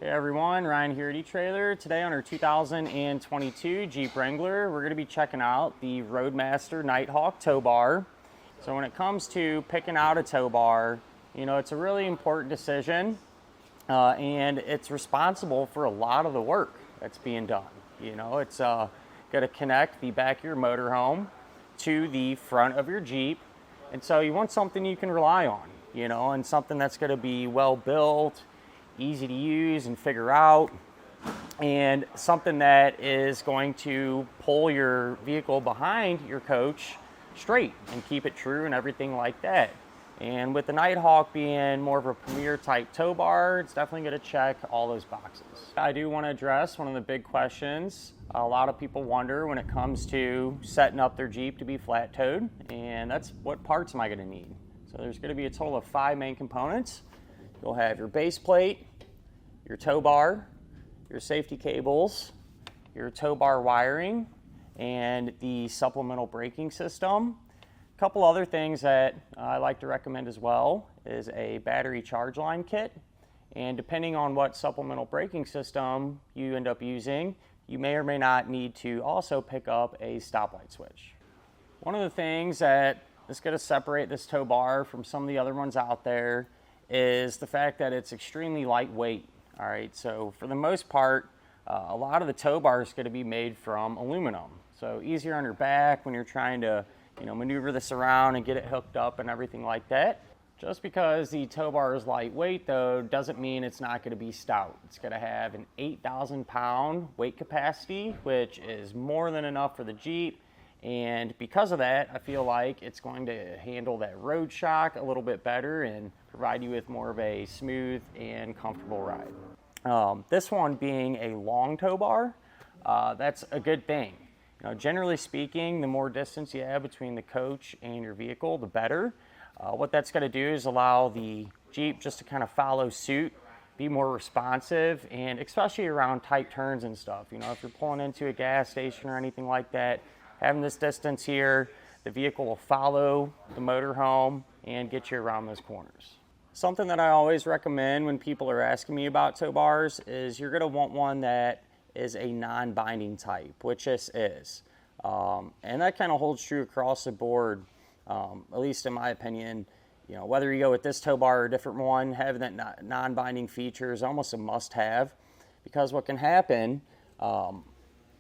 Hey everyone, Ryan here at eTrailer. Today on our 2022 Jeep Wrangler, we're going to be checking out the Roadmaster Nighthawk Tow Bar. So when it comes to picking out a tow bar, it's a really important decision and it's responsible for a lot of the work that's being done. It's going to connect the back of your motorhome to the front of your Jeep. And so you want something you can rely on, and something that's going to be well built, easy to use and figure out, and something that is going to pull your vehicle behind your coach straight and keep it true and everything like that. And with the Nighthawk being more of a premier type tow bar, it's definitely going to check all those boxes. I do want to address one of the big questions a lot of people wonder when it comes to setting up their Jeep to be flat towed, and that's what parts am I going to need? So there's going to be a total of 5 main components. You'll have your base plate, your tow bar, your safety cables, your tow bar wiring, and the supplemental braking system. A couple other things that I like to recommend as well is a battery charge line kit. And depending on what supplemental braking system you end up using, you may or may not need to also pick up a stoplight switch. One of the things that is going to separate this tow bar from some of the other ones out there is the fact that it's extremely lightweight. All right, so for the most part, a lot of the tow bar is going to be made from aluminum. So easier on your back when you're trying to, maneuver this around and get it hooked up and everything like that. Just because the tow bar is lightweight, though, doesn't mean it's not going to be stout. It's going to have an 8,000 pound weight capacity, which is more than enough for the Jeep. And because of that, I feel like it's going to handle that road shock a little bit better and provide you with more of a smooth and comfortable ride. This one being a long tow bar, that's a good thing. Generally speaking, the more distance you have between the coach and your vehicle, the better. What that's going to do is allow the Jeep just to kind of follow suit, be more responsive, and especially around tight turns and stuff. If you're pulling into a gas station or anything like that, having this distance here, the vehicle will follow the motorhome and get you around those corners. Something that I always recommend when people are asking me about tow bars is you're going to want one that is a non-binding type, which this is. And that kind of holds true across the board, at least in my opinion. Whether you go with this tow bar or a different one, having that non-binding feature is almost a must-have, because what can happen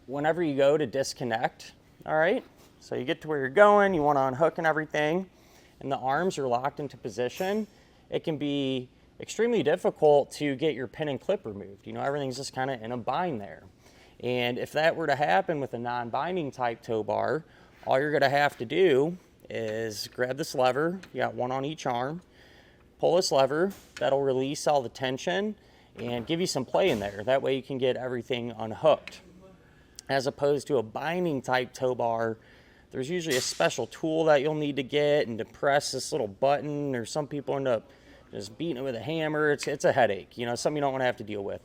whenever you go to disconnect, all right, so you get to where you're going, you want to unhook and everything, and the arms are locked into position, it can be extremely difficult to get your pin and clip removed. Everything's just kind of in a bind there. And if that were to happen with a non-binding type tow bar, all you're going to have to do is grab this lever, you got one on each arm, pull this lever, that'll release all the tension and give you some play in there. That way you can get everything unhooked. As opposed to a binding type tow bar, there's usually a special tool that you'll need to get and to press this little button, or some people end up just beating it with a hammer. It's a headache, something you don't want to have to deal with.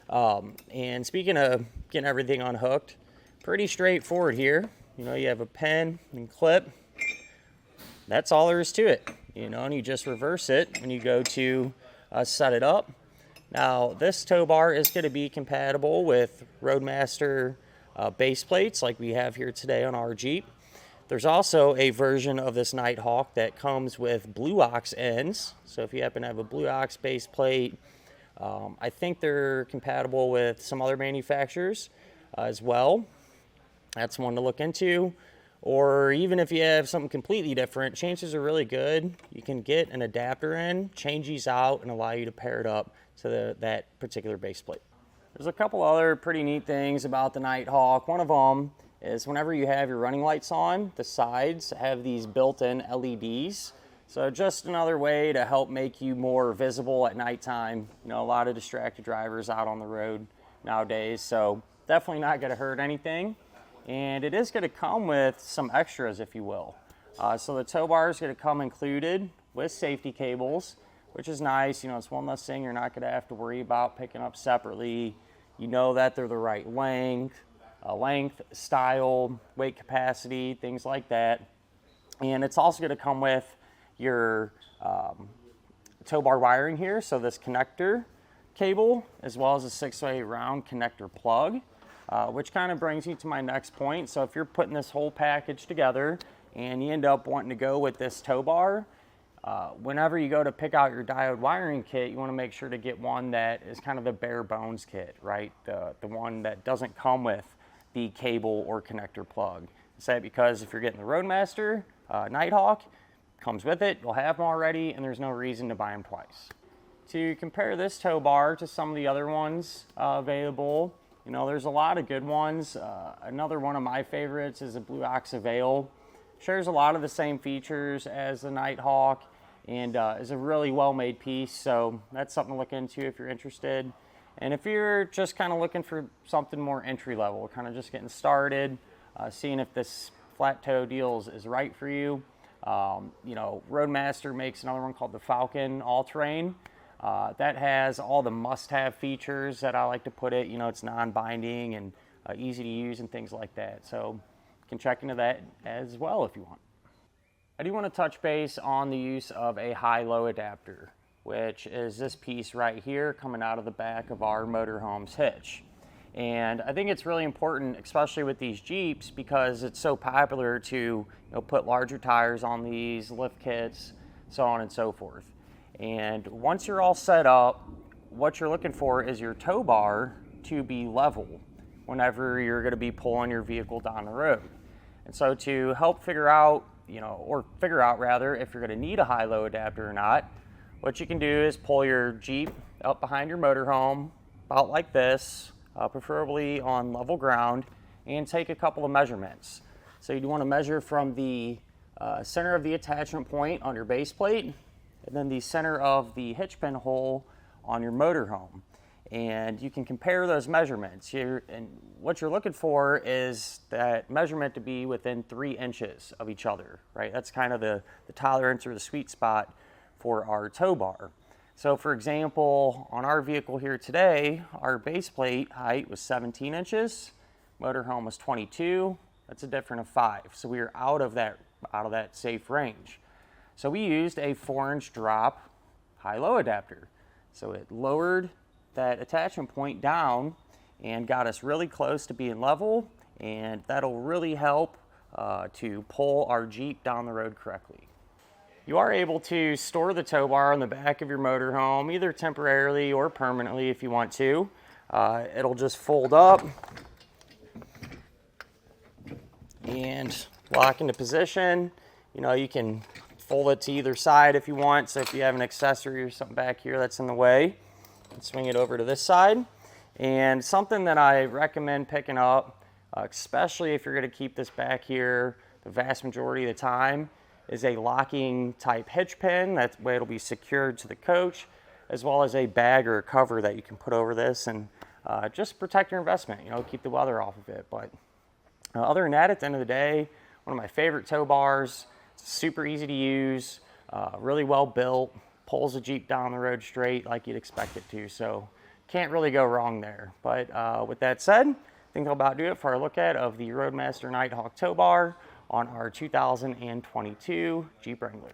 And speaking of getting everything unhooked, pretty straightforward here. You have a pin and clip. That's all there is to it, and you just reverse it when you go to set it up. Now, this tow bar is going to be compatible with Roadmaster base plates like we have here today on our Jeep. There's also a version of this Nighthawk that comes with Blue Ox ends. So if you happen to have a Blue Ox base plate, I think they're compatible with some other manufacturers as well. That's one to look into. Or even if you have something completely different, chances are really good you can get an adapter in, change these out, and allow you to pair it up to that particular base plate. There's a couple other pretty neat things about the Nighthawk. One of them is whenever you have your running lights on, the sides have these built-in LEDs. So just another way to help make you more visible at nighttime. A lot of distracted drivers out on the road nowadays, so definitely not going to hurt anything. And it is going to come with some extras, if you will. So the tow bar is going to come included with safety cables, which is nice. It's one less thing you're not going to have to worry about picking up separately. That they're the right length, style, weight capacity, things like that. And it's also going to come with your tow bar wiring here. So this connector cable, as well as a 6-way round connector plug, which kind of brings me to my next point. So if you're putting this whole package together and you end up wanting to go with this tow bar, whenever you go to pick out your diode wiring kit, you want to make sure to get one that is kind of the bare bones kit, right? The one that doesn't come with the cable or connector plug. I say it because if you're getting the Roadmaster Nighthawk, comes with it, you'll have them already, and there's no reason to buy them twice. To compare this tow bar to some of the other ones available, you know, there's a lot of good ones. Another one of my favorites is the Blue Ox Avail. Shares a lot of the same features as the Nighthawk and is a really well-made piece, so that's something to look into if you're interested. And if you're just kind of looking for something more entry-level, kind of just getting started, seeing if this flat tow deal is right for you, you know, Roadmaster makes another one called the Falcon All-Terrain. That has all the must-have features that I like to put it. You know, it's non-binding and easy to use and things like that. So you can check into that as well if you want. I do want to touch base on the use of a high-low adapter, which is this piece right here coming out of the back of our motorhome's hitch. And I think it's really important, especially with these Jeeps, because it's so popular to, you know, put larger tires on these, lift kits, so on and so forth. And once you're all set up, what you're looking for is your tow bar to be level whenever you're going to be pulling your vehicle down the road. And so to help figure out, you know, or figure out rather, if you're going to need a high-low adapter or not, what you can do is pull your Jeep up behind your motorhome, about like this, preferably on level ground, and take a couple of measurements. So you want to measure from the center of the attachment point on your base plate, and then the center of the hitch pin hole on your motorhome. And you can compare those measurements. And what you're looking for is that measurement to be within 3 inches of each other, right? That's kind of the tolerance or the sweet spot for our tow bar. So for example, on our vehicle here today, our base plate height was 17 inches, motorhome was 22, that's a difference of 5. So we were out of that safe range. So we used a 4-inch drop high-low adapter. So it lowered that attachment point down and got us really close to being level, and that'll really help to pull our Jeep down the road correctly. You are able to store the tow bar on the back of your motorhome, either temporarily or permanently if you want to. It'll just fold up and lock into position. You know, you can fold it to either side if you want. So if you have an accessory or something back here that's in the way, you can swing it over to this side. And something that I recommend picking up, especially if you're going to keep this back here the vast majority of the time, is a locking type hitch pin. That way it'll be secured to the coach, as well as a bag or a cover that you can put over this and just protect your investment, you know, keep the weather off of it. But other than that, at the end of the day, one of my favorite tow bars. It's super easy to use, really well built, pulls a Jeep down the road straight like you'd expect it to. So can't really go wrong there. But with that said, I think that'll about do it for our look at of the Roadmaster Nighthawk tow bar on our 2022 Jeep Wrangler.